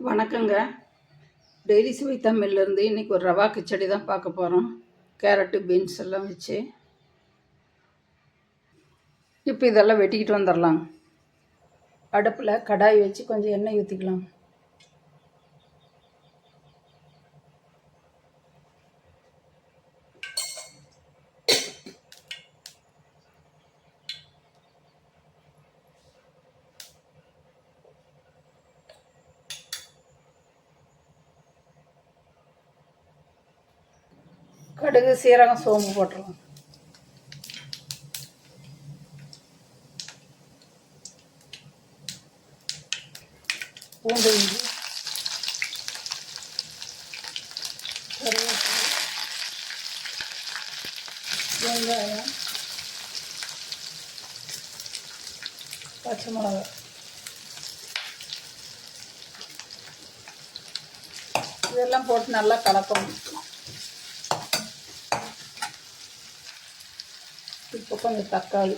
வணக்கங்க. டெய்லி சுவை தமிழ்லேருந்து இன்றைக்கி ஒரு ரவா கிச்சடி தான் பார்க்க போகிறோம். கேரட்டு, பீன்ஸ் எல்லாம் வச்சு. இப்போ இதெல்லாம் வெட்டிக்கிட்டு வந்துடலாம். அடுப்பில் கடாய் வச்சு கொஞ்சம் எண்ணெய் ஊற்றிக்கலாம். கடுகு, சீரகம், சோம்பு போட்டுருவோம். பூண்டு, இஞ்சி, கருவேப்பிலை, வெங்காயம், பச்சை மிளகாய் இதெல்லாம் போட்டு நல்லா கலக்கணும். இப்போ கொஞ்சம் தக்காளி,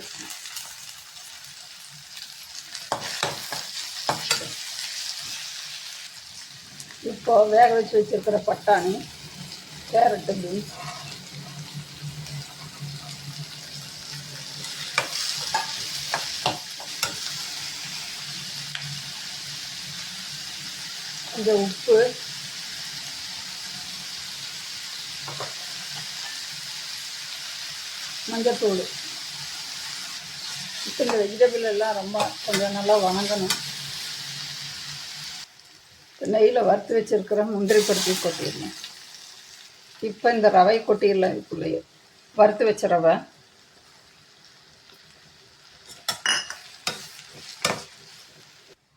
இப்போ வேக வச்சு வச்சுருக்கிற பட்டாணி, கேரட்டு, பீன்ஸ், கொஞ்சம் உப்பு, மஞ்சத்தூள். இப்போ இந்த வெஜிடபிள் எல்லாம் ரொம்ப கொஞ்சம் நல்லா வணங்கணும். நெய்யில் வறுத்து வச்சுருக்கிற முந்திரி பருத்தி கொட்டிடணும். இப்போ இந்த ரவை கொட்டிடலாம். இதுக்குள்ளேயே வறுத்து வச்ச ரவை.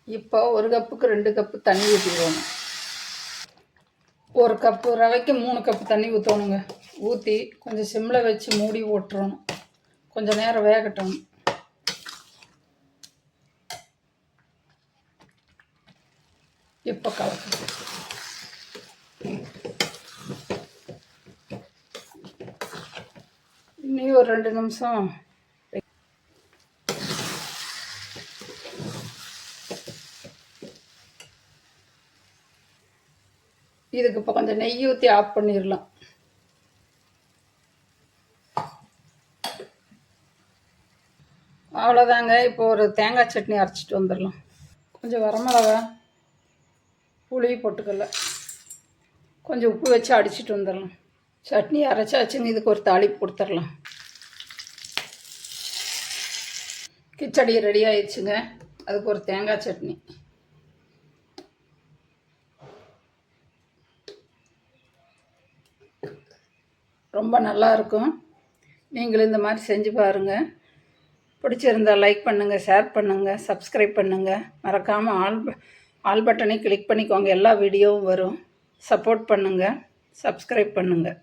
இப்போ ஒரு கப்புக்கு 2 கப்பு தண்ணி ஊற்றிடுவோம். ஒரு கப்பு ரவைக்கு 3 கப்பு தண்ணி ஊற்றணுங்க. ஊற்றி கொஞ்சம் சிம்மில் வச்சு மூடி ஓட்டுறணும். கொஞ்சம் நேரம் வேகட்டும். இப்போ கலக்கணும். இன்னும் ஒரு 2 நிமிஷம். இதுக்கு இப்போ கொஞ்சம் நெய் ஊற்றி ஆஃப் பண்ணிடலாம். அவ்வளோதாங்க. இப்போ ஒரு தேங்காய் சட்னி அரைச்சிட்டு வந்துடலாம். கொஞ்சம் வரமிளகா, புளி போட்டுக்கல, கொஞ்சம் உப்பு வச்சு அடிச்சிட்டு வந்துடலாம். சட்னி அரைச்சாச்சுங்க. இதுக்கு ஒரு தாளிப்பு கொடுத்துடலாம். கிச்சடி ரெடி ஆயிடுச்சுங்க. அதுக்கு ஒரு தேங்காய் சட்னி. ரொம்ப நல்லா இருக்கும். நீங்களும் இந்த மாதிரி செஞ்சு பாருங்கள். பிடிச்சிருந்தால் லைக் பண்ணுங்கள், ஷேர் பண்ணுங்கள், சப்ஸ்கிரைப் பண்ணுங்கள். மறக்காமல் ஆல் பட்டனை கிளிக் பண்ணிக்கோங்க. எல்லா வீடியோவும் வரும். சப்போர்ட் பண்ணுங்கள், சப்ஸ்கிரைப் பண்ணுங்கள்.